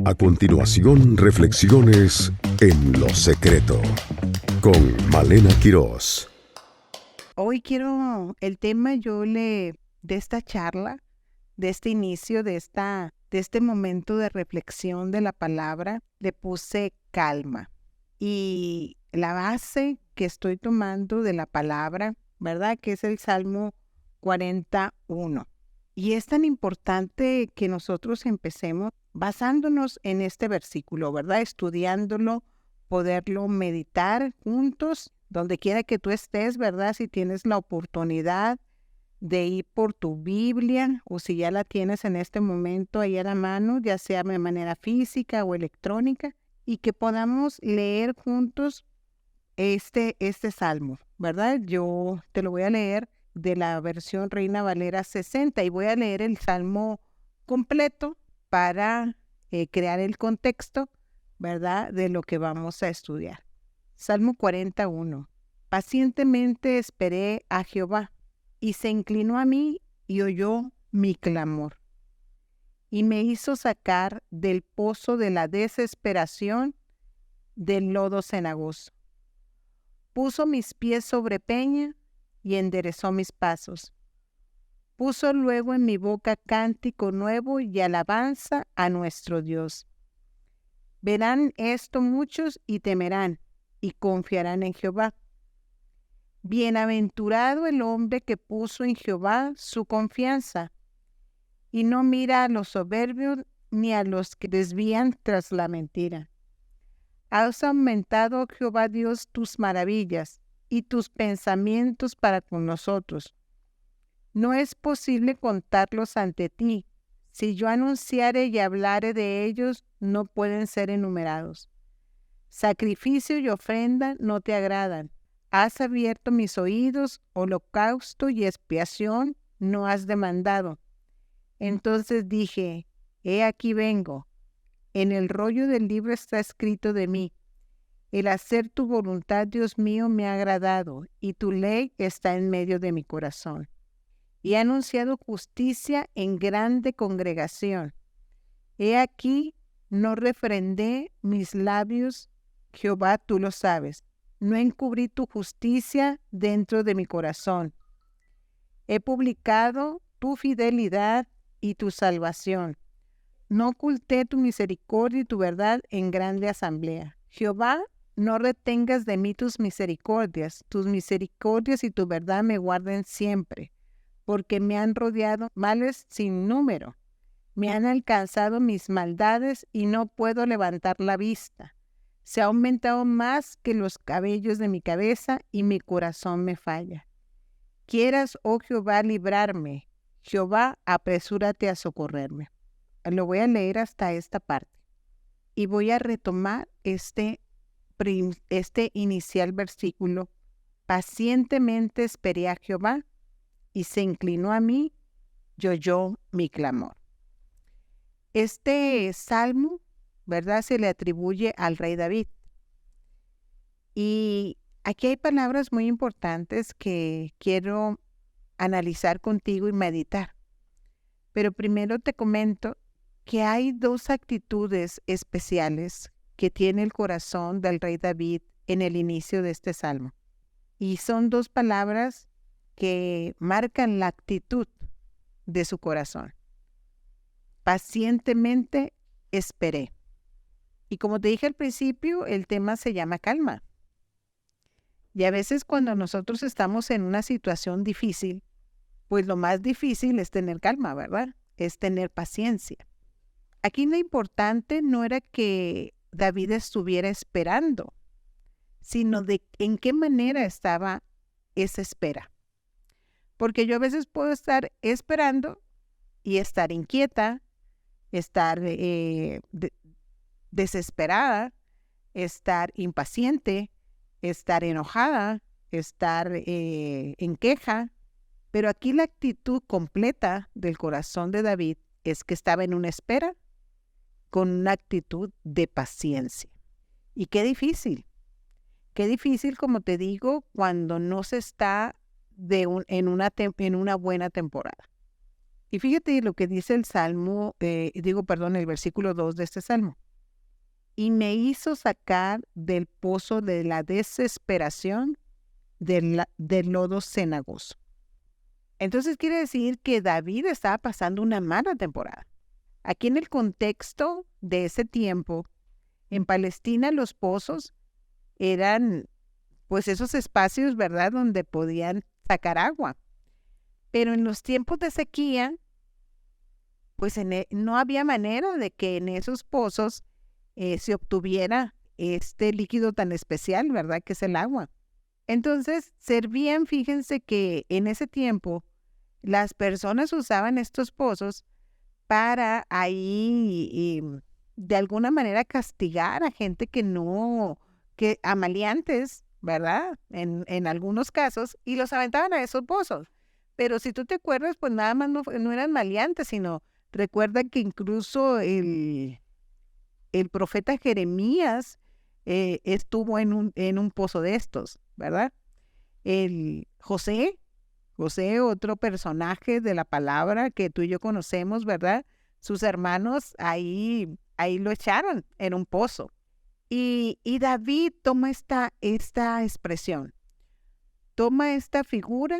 A continuación, reflexiones en lo secreto con Malena Quirós. Hoy el tema de esta charla, de este inicio, de este momento de reflexión de la palabra, le puse calma. Y la base que estoy tomando de la palabra, ¿verdad? Que es el Salmo 41. Y es tan importante que nosotros empecemos basándonos en este versículo, ¿verdad? Estudiándolo, poderlo meditar juntos, donde quiera que tú estés, ¿verdad? Si tienes la oportunidad de ir por tu Biblia o si ya la tienes en este momento ahí a la mano, ya sea de manera física o electrónica, y que podamos leer juntos este salmo, ¿verdad? Yo te lo voy a leer de la versión Reina Valera 60 y voy a leer el salmo completo para crear el contexto, ¿verdad? De lo que vamos a estudiar. Salmo 41. Pacientemente esperé a Jehová y se inclinó a mí y oyó mi clamor y me hizo sacar del pozo de la desesperación, del lodo cenagoso. Puso mis pies sobre peña y enderezó mis pasos. Puso luego en mi boca cántico nuevo y alabanza a nuestro Dios. Verán esto muchos y temerán y confiarán en Jehová. Bienaventurado el hombre que puso en Jehová su confianza y no mira a los soberbios ni a los que desvían tras la mentira. Has aumentado, Jehová Dios, tus maravillas y tus pensamientos para con nosotros. No es posible contarlos ante ti. Si yo anunciare y hablare de ellos, no pueden ser enumerados. Sacrificio y ofrenda no te agradan. Has abierto mis oídos, holocausto y expiación no has demandado. Entonces dije, he aquí vengo. En el rollo del libro está escrito de mí. El hacer tu voluntad, Dios mío, me ha agradado, y tu ley está en medio de mi corazón. Y he anunciado justicia en grande congregación. He aquí, no refrendé mis labios, Jehová, tú lo sabes. No encubrí tu justicia dentro de mi corazón. He publicado tu fidelidad y tu salvación. No oculté tu misericordia y tu verdad en grande asamblea. Jehová, no retengas de mí tus misericordias y tu verdad me guarden siempre, porque me han rodeado males sin número. Me han alcanzado mis maldades y no puedo levantar la vista. Se ha aumentado más que los cabellos de mi cabeza y mi corazón me falla. Quieras, oh Jehová, librarme. Jehová, apresúrate a socorrerme. Lo voy a leer hasta esta parte y voy a retomar este inicial versículo. Pacientemente esperé a Jehová y se inclinó a mí y oyó mi clamor. Este salmo, ¿verdad?, se le atribuye al rey David. Y aquí hay palabras muy importantes que quiero analizar contigo y meditar. Pero primero te comento que hay dos actitudes especiales que tiene el corazón del rey David en el inicio de este salmo. Y son dos palabras que marcan la actitud de su corazón. Pacientemente esperé. Y como te dije al principio, el tema se llama calma. Y a veces cuando nosotros estamos en una situación difícil, pues lo más difícil es tener calma, ¿verdad? Es tener paciencia. Aquí lo importante no era que David estuviera esperando, sino de en qué manera estaba esa espera. Porque yo a veces puedo estar esperando y estar inquieta, estar desesperada, estar impaciente, estar enojada, estar en queja. Pero aquí la actitud completa del corazón de David es que estaba en una espera con una actitud de paciencia. Y qué difícil, como te digo, cuando no se está en una buena temporada. Y fíjate lo que dice el Salmo, el versículo 2 de este Salmo. Y me hizo sacar del pozo de la desesperación del lodo cenagoso. Entonces quiere decir que David estaba pasando una mala temporada. Aquí en el contexto de ese tiempo, en Palestina los pozos eran pues esos espacios, ¿verdad?, donde podían sacar agua. Pero en los tiempos de sequía, pues no había manera de que en esos pozos se obtuviera este líquido tan especial, ¿verdad?, que es el agua. Entonces, servían, fíjense que en ese tiempo las personas usaban estos pozos para ahí de alguna manera castigar a gente a maleantes, ¿verdad? En algunos casos, y los aventaban a esos pozos. Pero si tú te acuerdas, pues nada más no eran maleantes, sino recuerda que incluso el profeta Jeremías estuvo en un pozo de estos, ¿verdad? El José, otro personaje de la palabra que tú y yo conocemos, ¿verdad? Sus hermanos ahí lo echaron en un pozo. Y David toma esta expresión, toma esta figura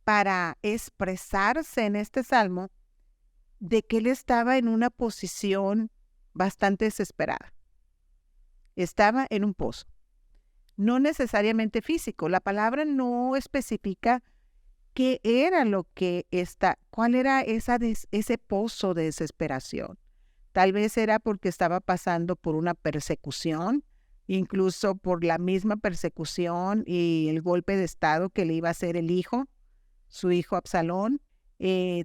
para expresarse en este salmo de que él estaba en una posición bastante desesperada. Estaba en un pozo, no necesariamente físico. La palabra no especifica qué era cuál era ese pozo de desesperación. Tal vez era porque estaba pasando por una persecución, incluso por la misma persecución y el golpe de estado que le iba a hacer su hijo Absalón.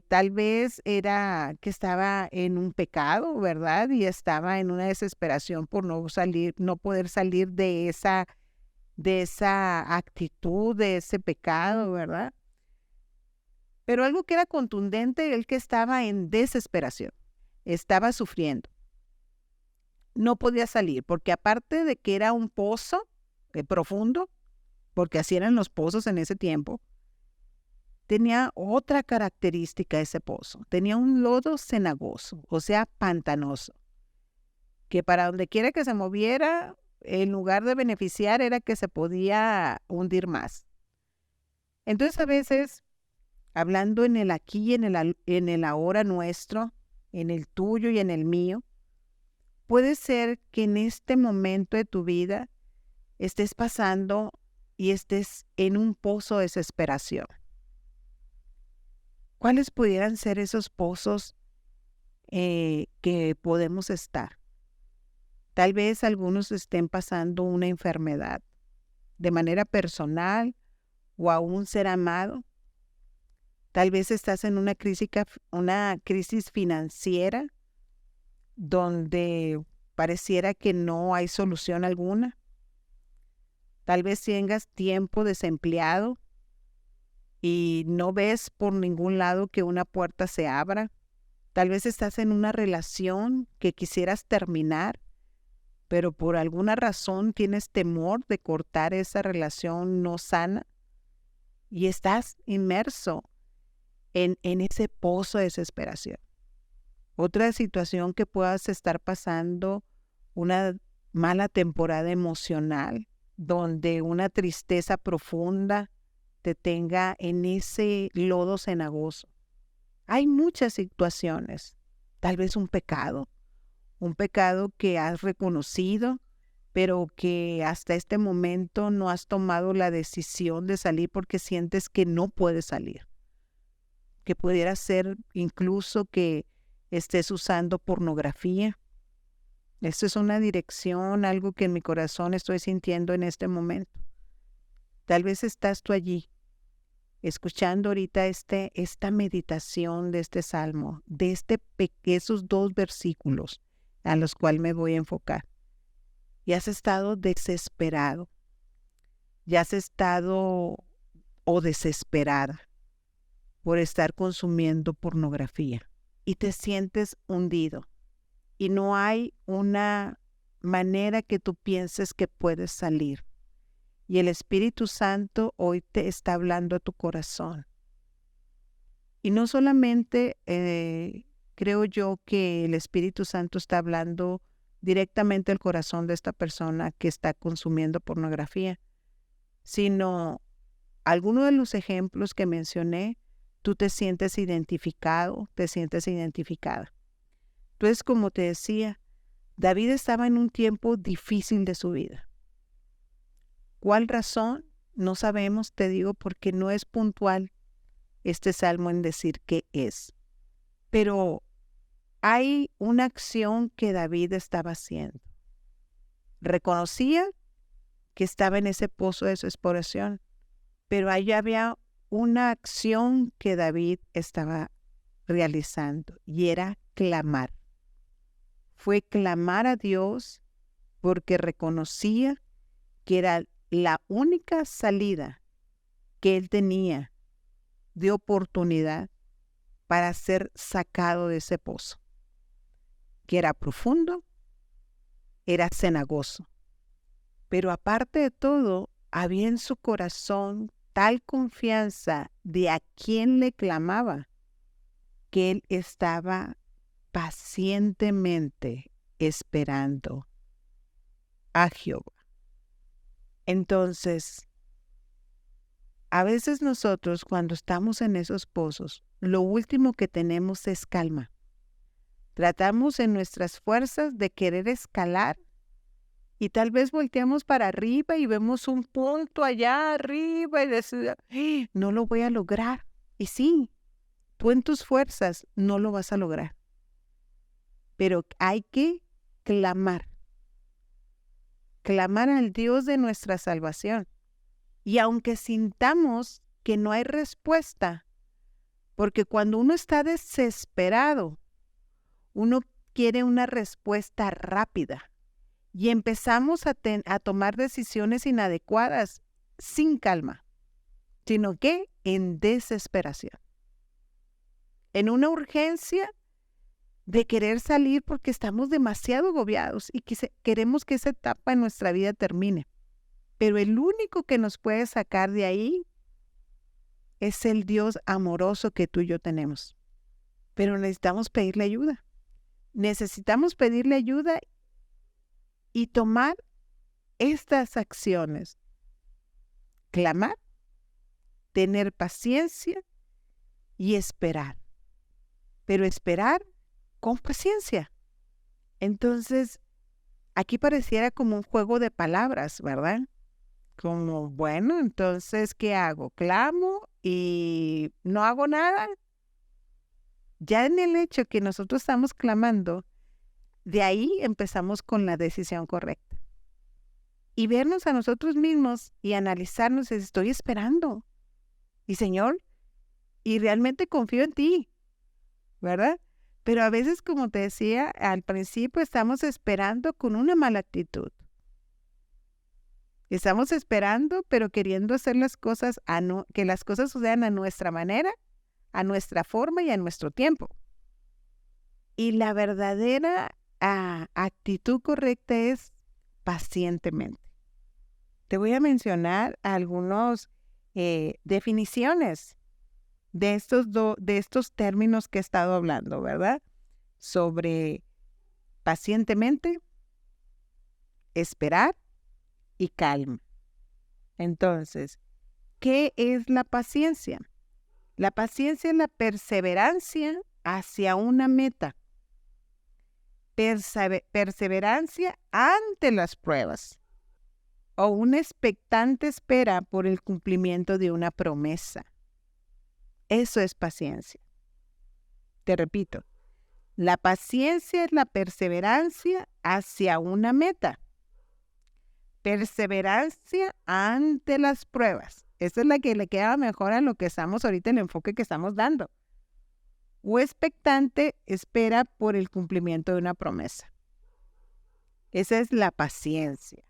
Tal vez era que estaba en un pecado, ¿verdad? Y estaba en una desesperación por no poder salir de esa actitud, de ese pecado, ¿verdad? Pero algo que era contundente, el que estaba en desesperación, estaba sufriendo. No podía salir, porque aparte de que era un pozo profundo, porque así eran los pozos en ese tiempo, tenía otra característica ese pozo. Tenía un lodo cenagoso, o sea, pantanoso, que para donde quiera que se moviera, en lugar de beneficiar, era que se podía hundir más. Entonces, a veces, hablando en el aquí y en el ahora nuestro, en el tuyo y en el mío, puede ser que en este momento de tu vida estés pasando y estés en un pozo de desesperación. ¿Cuáles pudieran ser esos pozos que podemos estar? Tal vez algunos estén pasando una enfermedad de manera personal o a un ser amado. Tal vez estás en una crisis financiera donde pareciera que no hay solución alguna. Tal vez tengas tiempo desempleado y no ves por ningún lado que una puerta se abra. Tal vez estás en una relación que quisieras terminar, pero por alguna razón tienes temor de cortar esa relación no sana y estás inmerso en ese pozo de desesperación. Otra situación que puedas estar pasando, una mala temporada emocional, donde una tristeza profunda te tenga en ese lodo cenagoso. Hay muchas situaciones, tal vez un pecado que has reconocido, pero que hasta este momento no has tomado la decisión de salir porque sientes que no puedes salir. Que pudiera ser incluso que estés usando pornografía. Esto es una dirección, algo que en mi corazón estoy sintiendo en este momento. Tal vez estás tú allí, escuchando ahorita esta meditación de este salmo, de esos 2 versículos a los cuales me voy a enfocar. Y has estado desesperado, ya has estado o desesperada por estar consumiendo pornografía y te sientes hundido y no hay una manera que tú pienses que puedes salir. Y el Espíritu Santo hoy te está hablando a tu corazón. Y no solamente creo yo que el Espíritu Santo está hablando directamente al corazón de esta persona que está consumiendo pornografía, sino algunos de los ejemplos que mencioné, tú te sientes identificado, te sientes identificada. Entonces, como te decía, David estaba en un tiempo difícil de su vida. ¿Cuál razón? No sabemos, te digo, porque no es puntual este salmo en decir qué es. Pero hay una acción que David estaba haciendo. Reconocía que estaba en ese pozo de su exploración, pero ahí había una acción que David estaba realizando y era clamar. Fue clamar a Dios porque reconocía que era la única salida que él tenía de oportunidad para ser sacado de ese pozo, que era profundo, era cenagoso. Pero aparte de todo, había en su corazón tal confianza de a quién le clamaba, que él estaba pacientemente esperando a Jehová. Entonces, a veces nosotros cuando estamos en esos pozos, lo último que tenemos es calma. Tratamos en nuestras fuerzas de querer escalar y tal vez volteamos para arriba y vemos un punto allá arriba y decimos, no lo voy a lograr. Y sí, tú en tus fuerzas no lo vas a lograr. Pero hay que clamar al Dios de nuestra salvación. Y aunque sintamos que no hay respuesta, porque cuando uno está desesperado, uno quiere una respuesta rápida y empezamos a tomar decisiones inadecuadas sin calma, sino que en desesperación, en una urgencia de querer salir porque estamos demasiado agobiados y queremos que esa etapa en nuestra vida termine. Pero el único que nos puede sacar de ahí es el Dios amoroso que tú y yo tenemos. Pero necesitamos pedirle ayuda. Necesitamos pedirle ayuda y tomar estas acciones. Clamar, tener paciencia y esperar. Pero esperar con paciencia. Entonces, aquí pareciera como un juego de palabras, ¿verdad? Como, bueno, entonces, ¿qué hago? ¿Clamo y no hago nada? Ya en el hecho que nosotros estamos clamando, de ahí empezamos con la decisión correcta. Y vernos a nosotros mismos y analizarnos, estoy esperando. Y Señor, y realmente confío en ti, ¿verdad? Pero a veces, como te decía, al principio estamos esperando con una mala actitud. Estamos esperando, pero queriendo hacer las cosas, que las cosas sucedan a nuestra manera, a nuestra forma y a nuestro tiempo. Y la verdadera actitud correcta es pacientemente. Te voy a mencionar algunas definiciones de estos términos que he estado hablando, ¿verdad? Sobre pacientemente, esperar y calma. Entonces, ¿qué es la paciencia? La paciencia es la perseverancia hacia una meta. Perseverancia ante las pruebas o una expectante espera por el cumplimiento de una promesa. Eso es paciencia. Te repito, la paciencia es la perseverancia hacia una meta. Perseverancia ante las pruebas. Esa es la que le queda mejor a lo que estamos ahorita, el enfoque que estamos dando. O expectante espera por el cumplimiento de una promesa. Esa es la paciencia.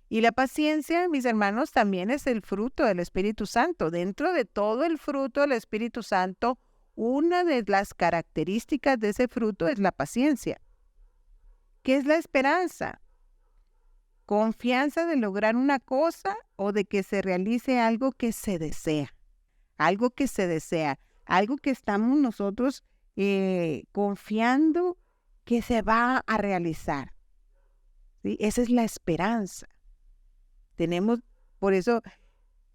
Y la paciencia, mis hermanos, también es el fruto del Espíritu Santo. Dentro de todo el fruto del Espíritu Santo, una de las características de ese fruto es la paciencia. ¿Qué es la esperanza? Confianza de lograr una cosa o de que se realice algo que se desea. Algo que se desea. algo que estamos nosotros confiando que se va a realizar, ¿sí? Esa es la esperanza. Por eso,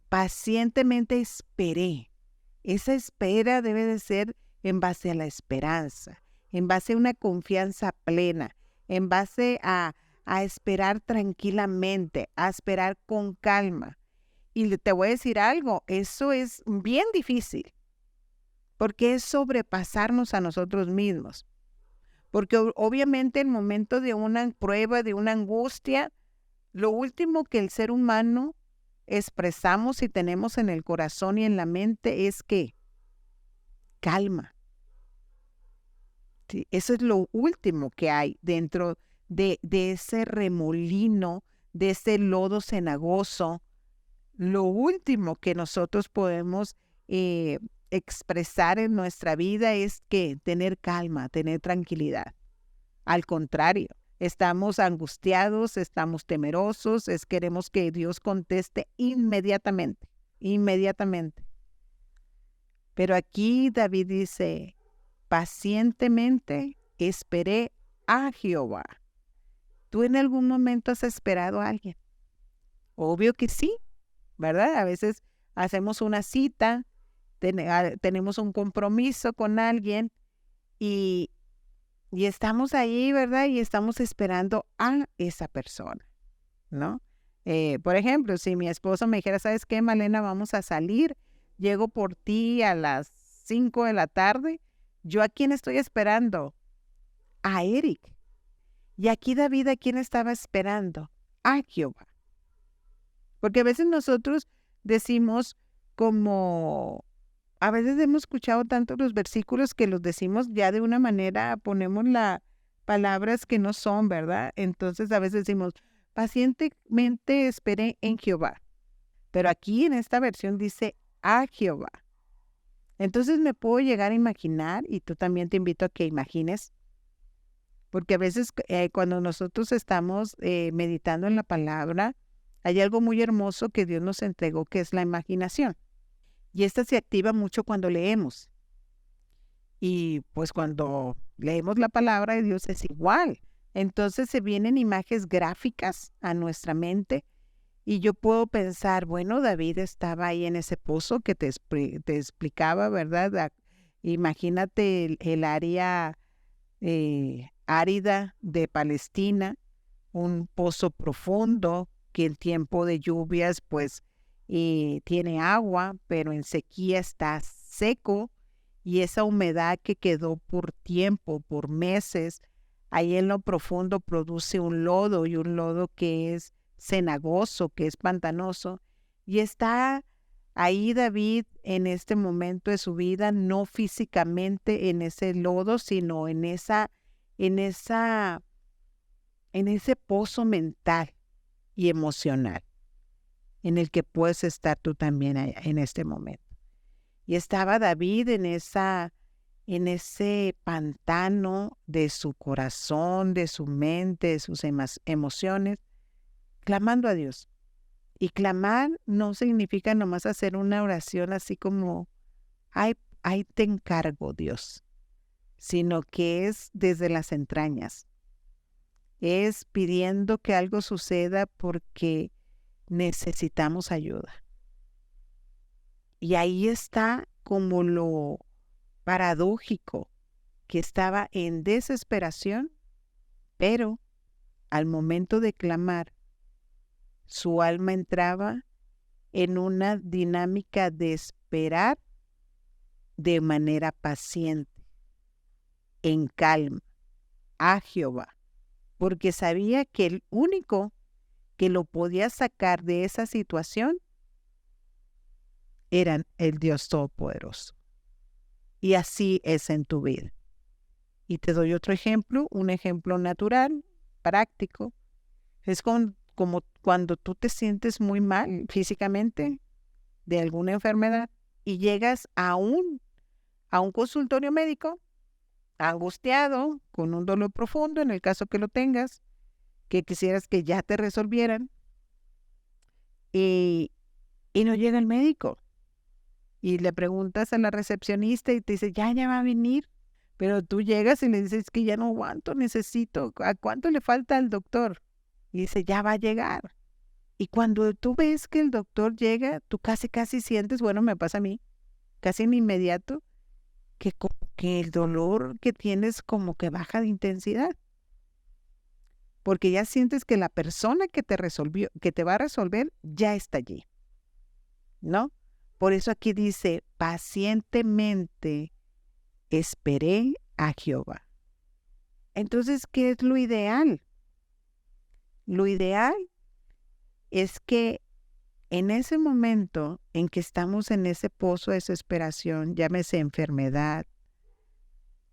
pacientemente esperé. Esa espera debe de ser en base a la esperanza, en base a una confianza plena, en base a esperar tranquilamente, a esperar con calma. Y te voy a decir algo, eso es bien difícil, porque es sobrepasarnos a nosotros mismos. Porque obviamente en el momento de una prueba, de una angustia, lo último que el ser humano expresamos y tenemos en el corazón y en la mente es que calma. ¿Sí? Eso es lo último que hay dentro de ese remolino, de ese lodo cenagoso. Lo último que nosotros podemos expresar en nuestra vida es que tener calma, tener tranquilidad. Al contrario, estamos angustiados, estamos temerosos, queremos que Dios conteste inmediatamente. Pero aquí David dice, pacientemente esperé a Jehová. ¿Tú en algún momento has esperado a alguien? Obvio que sí, ¿verdad? A veces hacemos una cita, tenemos un compromiso con alguien y estamos ahí, ¿verdad? Y estamos esperando a esa persona, ¿no? Por ejemplo, si mi esposo me dijera, ¿sabes qué, Malena? Vamos a salir, llego por ti a las 5 de la tarde. ¿Yo a quién estoy esperando? A Eric. Y aquí David, ¿a quién estaba esperando? A Jehová. Porque a veces nosotros decimos como, a veces hemos escuchado tanto los versículos que los decimos ya de una manera, ponemos las palabras que no son, ¿verdad? Entonces a veces decimos, pacientemente esperé en Jehová. Pero aquí en esta versión dice a Jehová. Entonces me puedo llegar a imaginar, y tú también te invito a que imagines, porque a veces cuando nosotros estamos meditando en la palabra, hay algo muy hermoso que Dios nos entregó, que es la imaginación. Y esta se activa mucho cuando leemos. Y pues cuando leemos la palabra de Dios es igual. Entonces se vienen imágenes gráficas a nuestra mente y yo puedo pensar, bueno, David estaba ahí en ese pozo que te explicaba, ¿verdad? Imagínate el área árida de Palestina, un pozo profundo que en tiempo de lluvias pues tiene agua, pero en sequía está seco y esa humedad que quedó por tiempo, por meses, ahí en lo profundo produce un lodo y un lodo que es cenagoso, que es pantanoso y está ahí David en este momento de su vida, no físicamente en ese lodo, sino en ese pozo mental y emocional en el que puedes estar tú también en este momento. Y estaba David en ese pantano de su corazón, de su mente, de sus emociones, clamando a Dios. Y clamar no significa nomás hacer una oración así como, ahí te encargo, Dios, sino que es desde las entrañas. Es pidiendo que algo suceda porque necesitamos ayuda. Y ahí está como lo paradójico, que estaba en desesperación, pero al momento de clamar, su alma entraba en una dinámica de esperar de manera paciente, en calma, a Jehová, porque sabía que el único que lo podía sacar de esa situación era el Dios Todopoderoso. Y así es en tu vida. Y te doy otro ejemplo, un ejemplo natural, práctico. Es como cuando tú te sientes muy mal físicamente de alguna enfermedad y llegas a un consultorio médico angustiado, con un dolor profundo, en el caso que lo tengas, que quisieras que ya te resolvieran, y no llega el médico. y le preguntas a la recepcionista y te dice, ya va a venir. Pero tú llegas y le dices que ya no aguanto, necesito, ¿a cuánto le falta al doctor? Y dice, ya va a llegar. Y cuando tú ves que el doctor llega, tú casi sientes, bueno, me pasa a mí, casi en inmediato, que como que el dolor que tienes como que baja de intensidad. Porque ya sientes que la persona que te resolvió, que te va a resolver, ya está allí, ¿no? Por eso aquí dice, pacientemente esperé a Jehová. Entonces, ¿qué es lo ideal? Lo ideal es que en ese momento en que estamos en ese pozo de desesperación, llámese enfermedad,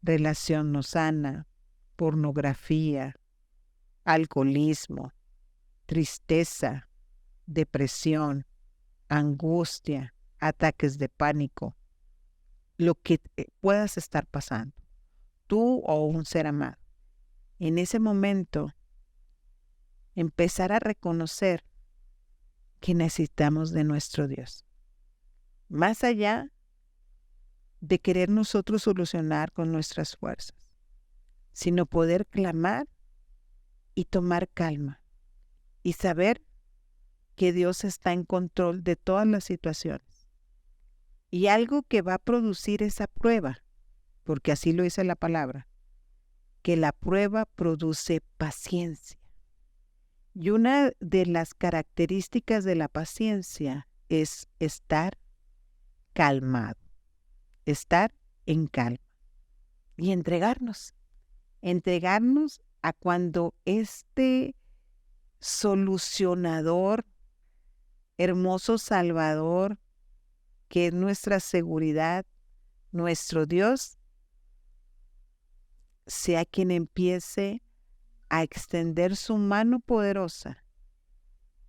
relación no sana, pornografía, alcoholismo, tristeza, depresión, angustia, ataques de pánico, lo que puedas estar pasando, tú o un ser amado. En ese momento, empezar a reconocer que necesitamos de nuestro Dios. Más allá de querer nosotros solucionar con nuestras fuerzas, sino poder clamar y tomar calma y saber que Dios está en control de todas las situaciones. Y algo que va a producir esa prueba, porque así lo dice la palabra, que la prueba produce paciencia. Y una de las características de la paciencia es estar calmado, estar en calma y entregarnos a cuando este solucionador, hermoso Salvador, que es nuestra seguridad, nuestro Dios, sea quien empiece a extender su mano poderosa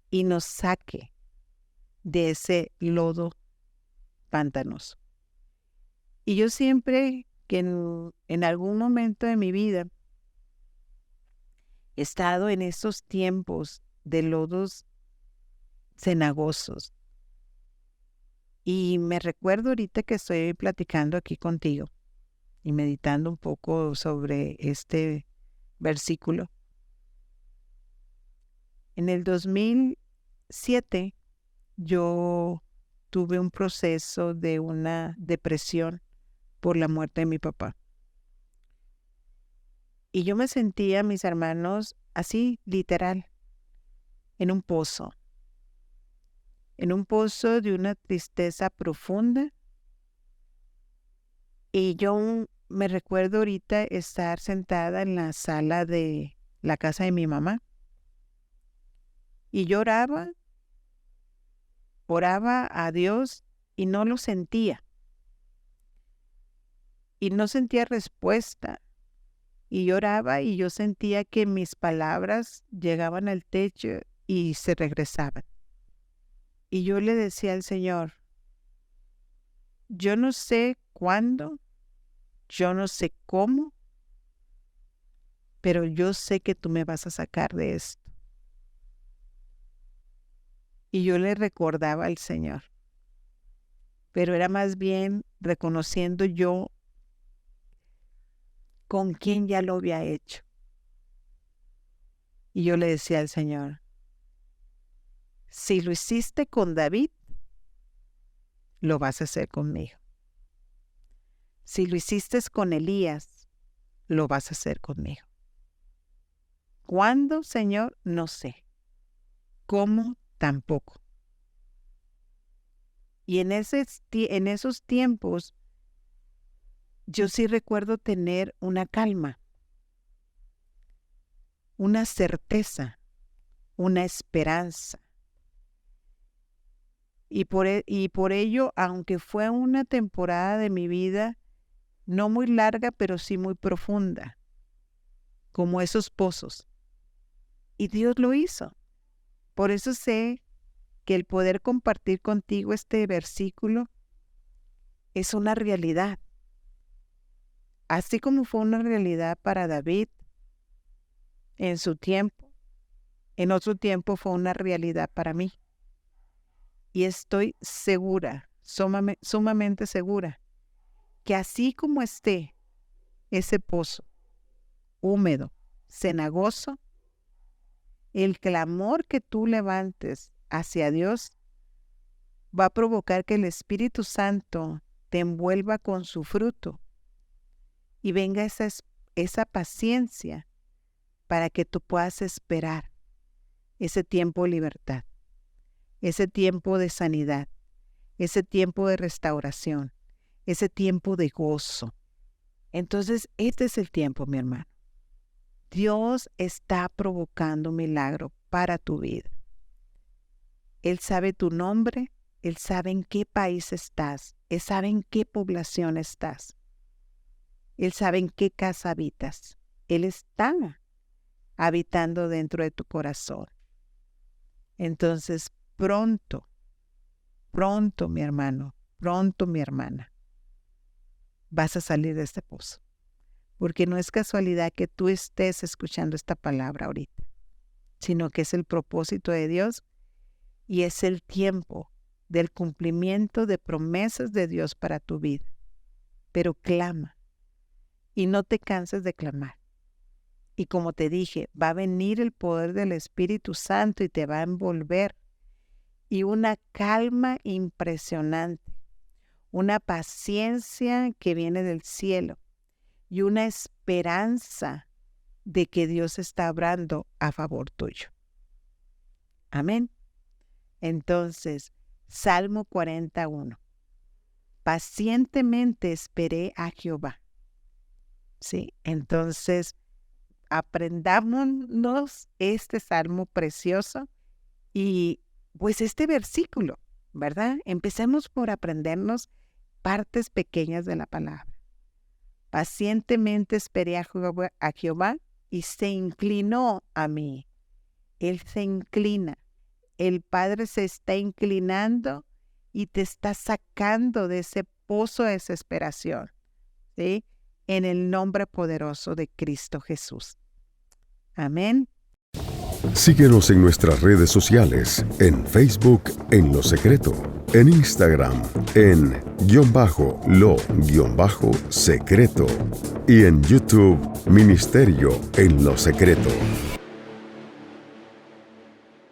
y nos saque de ese lodo pantanoso. Y yo siempre que en algún momento de mi vida he estado en esos tiempos de lodos cenagosos, y me recuerdo ahorita que estoy platicando aquí contigo y meditando un poco sobre este versículo. En el 2007 yo tuve un proceso de una depresión por la muerte de mi papá. Y yo me sentía, mis hermanos, así literal, en un pozo de una tristeza profunda. Y yo me recuerdo ahorita estar sentada en la sala de la casa de mi mamá y lloraba, oraba a Dios y no lo sentía. Y no sentía respuesta. Y lloraba y yo sentía que mis palabras llegaban al techo y se regresaban. Y yo le decía al Señor, yo no sé cuándo, yo no sé cómo, pero yo sé que tú me vas a sacar de esto. Y yo le recordaba al Señor, pero era más bien reconociendo yo con quién ya lo había hecho. Y yo le decía al Señor, si lo hiciste con David, lo vas a hacer conmigo. Si lo hiciste con Elías, lo vas a hacer conmigo. ¿Cuándo, Señor? No sé. ¿Cómo? Tampoco. Y en esos tiempos, yo sí recuerdo tener una calma, una certeza, una esperanza. Y por ello, aunque fue una temporada de mi vida no muy larga, pero sí muy profunda, como esos pozos. Y Dios lo hizo. Por eso sé que el poder compartir contigo este versículo es una realidad. Así como fue una realidad para David en su tiempo, en otro tiempo fue una realidad para mí. Y estoy segura sumamente segura que así como esté ese pozo húmedo, cenagoso, el clamor que tú levantes hacia Dios va a provocar que el Espíritu Santo te envuelva con su fruto y venga esa paciencia para que tú puedas esperar ese tiempo de libertad, ese tiempo de sanidad, ese tiempo de restauración, ese tiempo de gozo. Entonces, este es el tiempo, mi hermano. Dios está provocando un milagro para tu vida. Él sabe tu nombre, Él sabe en qué país estás, Él sabe en qué población estás, Él sabe en qué casa habitas. Él está habitando dentro de tu corazón. Entonces, pronto, mi hermano, pronto, mi hermana, vas a salir de este pozo. Porque no es casualidad que tú estés escuchando esta palabra ahorita, sino que es el propósito de Dios y es el tiempo del cumplimiento de promesas de Dios para tu vida. Pero clama y no te canses de clamar. Y como te dije, va a venir el poder del Espíritu Santo y te va a envolver. Y una calma impresionante, una paciencia que viene del cielo y una esperanza de que Dios está obrando a favor tuyo. Amén. Entonces, Salmo 41. Pacientemente esperé a Jehová. Sí, entonces aprendámonos este salmo precioso y pues este versículo, ¿verdad? Empecemos por aprendernos partes pequeñas de la palabra. Pacientemente esperé a Jehová y se inclinó a mí. Él se inclina. El Padre se está inclinando y te está sacando de ese pozo de desesperación, ¿sí? En el nombre poderoso de Cristo Jesús. Amén. Síguenos en nuestras redes sociales, en Facebook en Lo Secreto, en Instagram en _lo_secreto y en YouTube Ministerio en Lo Secreto.